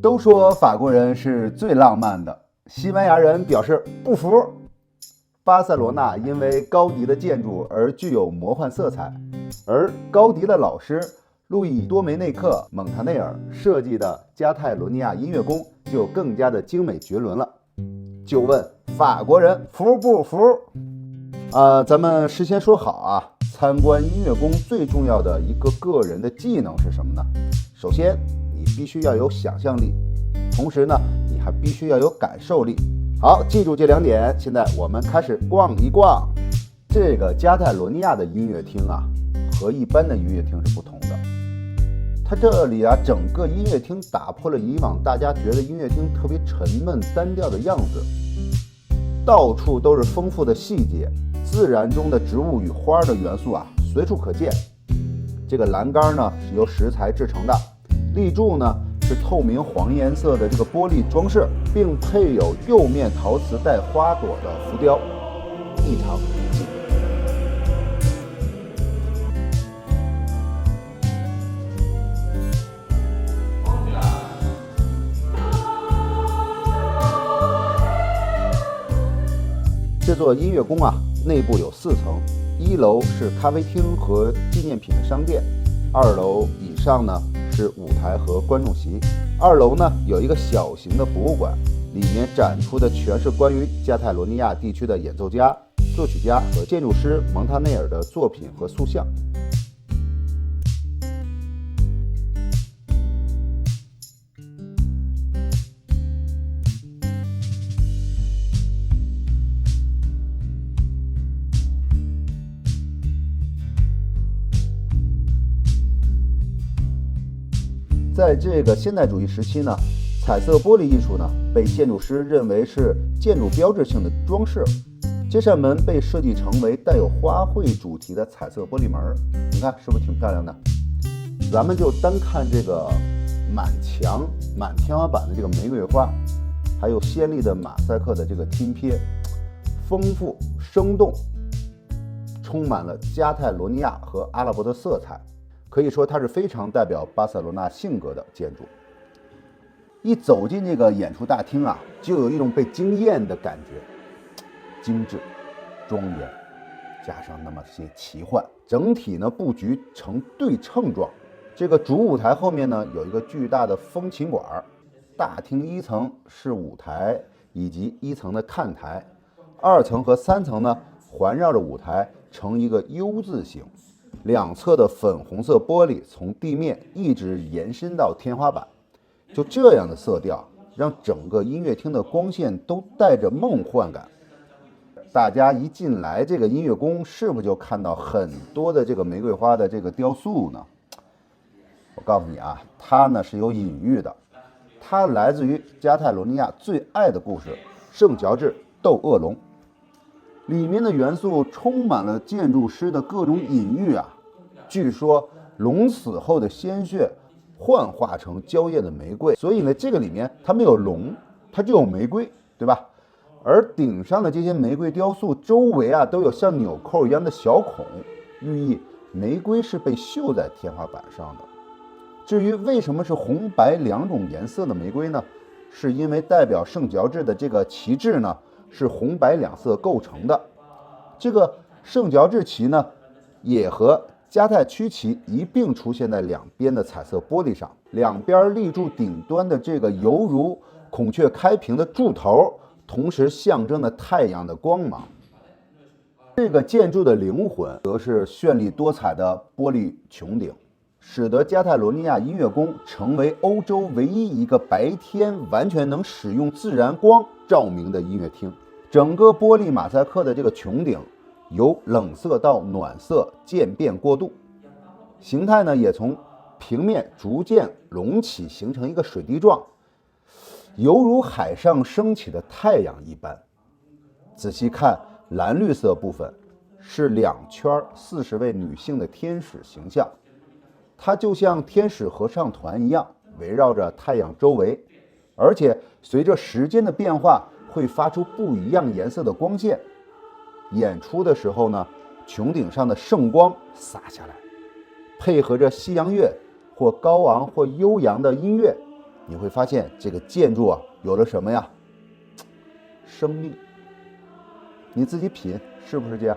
都说法国人是最浪漫的，西班牙人表示不服。巴塞罗那因为高迪的建筑而具有魔幻色彩，而高迪的老师路易多梅内克·蒙塔内尔设计的加泰罗尼亚音乐宫就更加的精美绝伦了。就问法国人服不服？咱们事先说好啊，参观音乐宫最重要的一个个人的技能是什么呢？首先，你必须要有想象力，同时呢，你还必须要有感受力。好，记住这2点。现在我们开始逛一逛这个加泰罗尼亚的音乐厅啊，和一般的音乐厅是不同的。它这里啊，整个音乐厅打破了以往大家觉得音乐厅特别沉闷单调的样子，到处都是丰富的细节，自然中的植物与花的元素啊，随处可见。这个栏杆呢是由石材制成的，立柱呢是透明黄颜色的这个玻璃装饰，并配有釉面陶瓷带花朵的浮雕，异常美丽。这座音乐宫啊，内部有4层，1楼是咖啡厅和纪念品的商店，2楼以上呢是舞台和观众席，2楼呢有一个小型的博物馆，里面展出的全是关于加泰罗尼亚地区的演奏家、作曲家和建筑师蒙塔内尔的作品和塑像。在这个现代主义时期呢，彩色玻璃艺术呢被建筑师认为是建筑标志性的装饰。这扇门被设计成为带有花卉主题的彩色玻璃门，你看是不是挺漂亮的？咱们就单看这个满墙、满天花板的这个玫瑰花，还有鲜丽的马赛克的这个拼贴，丰富生动，充满了加泰罗尼亚和阿拉伯的色彩。可以说它是非常代表巴塞罗那性格的建筑。一走进这个演出大厅啊，就有一种被惊艳的感觉，精致、庄严，加上那么些奇幻，整体呢布局呈对称状。这个主舞台后面呢有一个巨大的风琴馆，大厅1层是舞台以及1层的看台，2层和3层呢环绕着舞台成一个 U 字形。两侧的粉红色玻璃从地面一直延伸到天花板，就这样的色调让整个音乐厅的光线都带着梦幻感。大家一进来这个音乐宫，是不是就看到很多的这个玫瑰花的这个雕塑呢？我告诉你啊，它呢是有隐喻的，它来自于加泰罗尼亚最爱的故事《圣乔治斗恶龙》。里面的元素充满了建筑师的各种隐喻啊。据说龙死后的鲜血幻化成娇艳的玫瑰，所以呢，这个里面它没有龙，它就有玫瑰，对吧？而顶上的这些玫瑰雕塑周围啊，都有像纽扣一样的小孔，寓意玫瑰是被绣在天花板上的。至于为什么是红白2种颜色的玫瑰呢？是因为代表圣乔治的这个旗帜呢是红白2色构成的。这个圣乔治旗呢，也和加泰区旗一并出现在两边的彩色玻璃上，两边立柱顶端的这个犹如孔雀开屏的柱头，同时象征着太阳的光芒。这个建筑的灵魂则是绚丽多彩的玻璃穹顶，使得加泰罗尼亚音乐宫成为欧洲唯一一个白天完全能使用自然光照明的音乐厅。整个玻璃马赛克的这个穹顶由冷色到暖色渐变过渡，形态呢也从平面逐渐隆起，形成一个水滴状，犹如海上升起的太阳一般。仔细看蓝绿色部分是2圈40位女性的天使形象，它就像天使合唱团一样围绕着太阳周围，而且随着时间的变化会发出不一样颜色的光线。演出的时候呢，穹顶上的圣光洒下来，配合着西洋乐或高昂或悠扬的音乐，你会发现这个建筑啊有了什么呀？生命。你自己品是不是这样？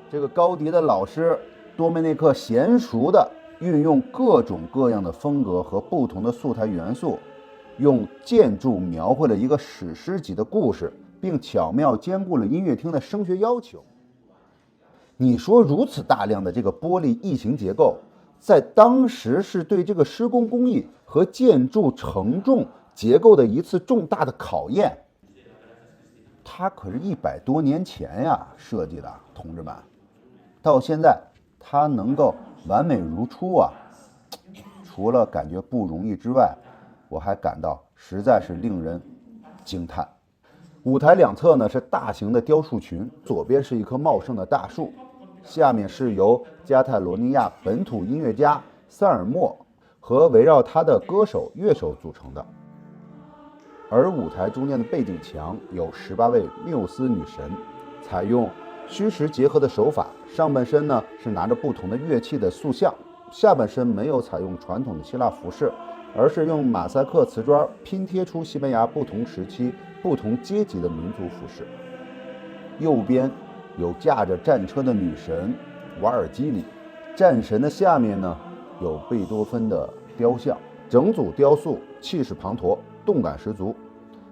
这个高迪的老师多梅内克娴熟的运用各种各样的风格和不同的素材元素，用建筑描绘了一个史诗级的故事，并巧妙兼顾了音乐厅的声学要求。你说如此大量的这个玻璃异形结构，在当时是对这个施工工艺和建筑承重结构的一次重大的考验。它可是100多年前呀设计的，同志们，到现在它能够完美如初啊！除了感觉不容易之外，我还感到实在是令人惊叹。舞台两侧呢是大型的雕塑群，左边是一棵茂盛的大树，下面是由加泰罗尼亚本土音乐家塞尔莫和围绕他的歌手乐手组成的。而舞台中间的背景墙有18位缪斯女神，采用虚实结合的手法，上半身呢是拿着不同的乐器的塑像，下半身没有采用传统的希腊服饰，而是用马赛克瓷砖拼贴出西班牙不同时期不同阶级的民族服饰。右边有驾着战车的女神瓦尔基里，战神的下面呢有贝多芬的雕像，整组雕塑气势磅礴，动感十足，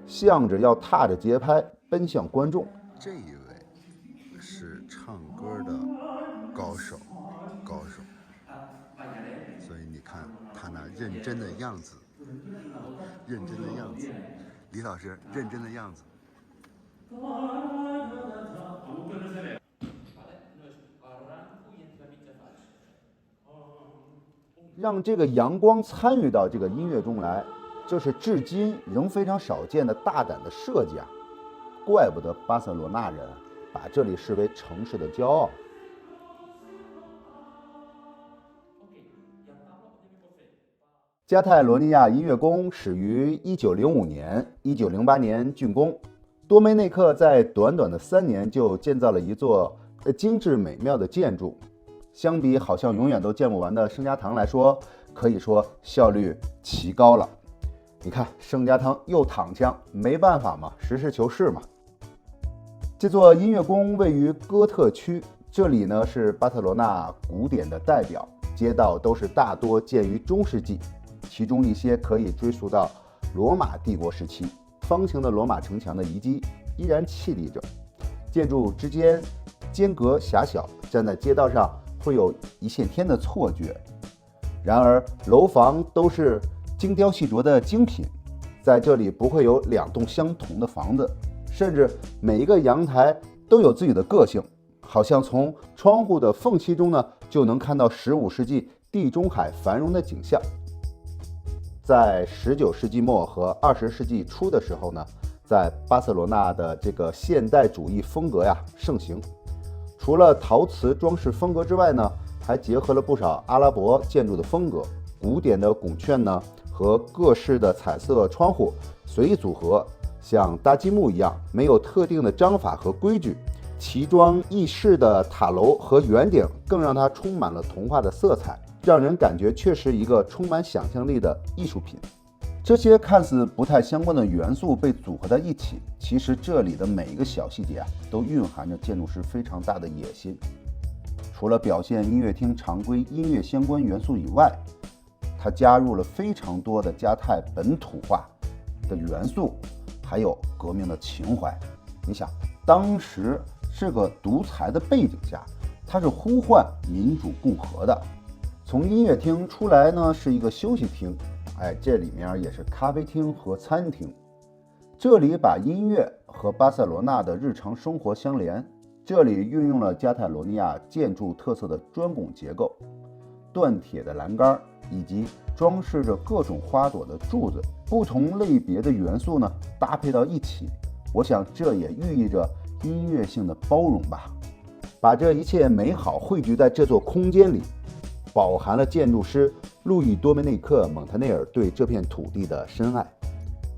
向着要踏着节拍奔向观众。这一位是唱歌的高手，所以你看他那认真的样子，李老师认真的样子。让这个阳光参与到这个音乐中来，这是至今仍非常少见的大胆的设计啊！怪不得巴塞罗那人把这里视为城市的骄傲。加泰罗尼亚音乐宫始于1905年，1908年竣工。多梅内克在短短的3年就建造了一座精致美妙的建筑。相比好像永远都建不完的圣家堂来说，可以说效率奇高了。你看圣家堂又躺枪，没办法嘛，实事求是嘛。这座音乐宫位于哥特区，这里呢是巴塞罗那古典的代表，街道都是大多建于中世纪，其中一些可以追溯到罗马帝国时期。方形的罗马城墙的遗迹依然屹立着，建筑之间间隔狭小，站在街道上会有一线天的错觉。然而楼房都是精雕细琢的精品，在这里不会有2栋相同的房子，甚至每一个阳台都有自己的个性，好像从窗户的缝隙中呢就能看到15世纪地中海繁荣的景象。在19世纪末和20世纪初的时候呢，在巴塞罗那的这个现代主义风格盛行。除了陶瓷装饰风格之外呢，还结合了不少阿拉伯建筑的风格，古典的拱券呢和各式的彩色窗户随意组合，像搭积木一样，没有特定的章法和规矩。奇装异式的塔楼和圆顶更让它充满了童话的色彩，让人感觉却是一个充满想象力的艺术品。这些看似不太相关的元素被组合在一起，其实这里的每一个小细节都蕴含着建筑师非常大的野心。除了表现音乐厅常规音乐相关元素以外，它加入了非常多的加泰本土化的元素，还有革命的情怀。你想，当时是个独裁的背景下，它是呼唤民主共和的。从音乐厅出来呢，是一个休息厅，这里面也是咖啡厅和餐厅。这里把音乐和巴塞罗那的日常生活相连。这里运用了加泰罗尼亚建筑特色的砖拱结构、锻铁的栏杆以及装饰着各种花朵的柱子，不同类别的元素呢搭配到一起，我想这也寓意着音乐性的包容吧。把这一切美好汇聚在这座空间里，饱含了建筑师路易多梅内克蒙特内尔对这片土地的深爱。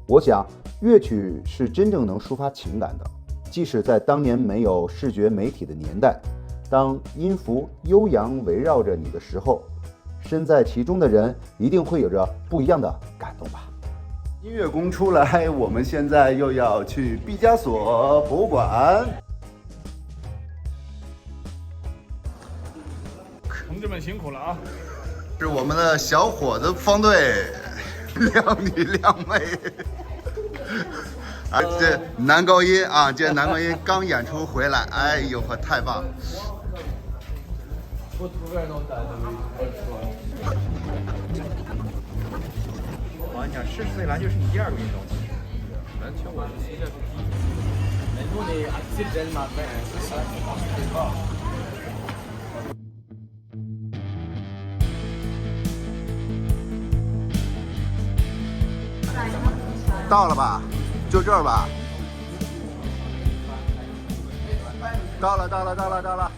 我想乐曲是真正能抒发情感的，即使在当年没有视觉媒体的年代，当音符悠扬围绕着你的时候，身在其中的人一定会有着不一样的感动吧。音乐宫出来，我们现在又要去毕加索博物馆。同志们辛苦了啊！是我们的小伙子方队，靓女靓妹。啊，这男高音啊，这男高音刚演出回来，哎呦呵，太棒！我跟你讲，10岁篮球是你第2个运动。篮球我是现在是到了吧？就这儿吧。到了。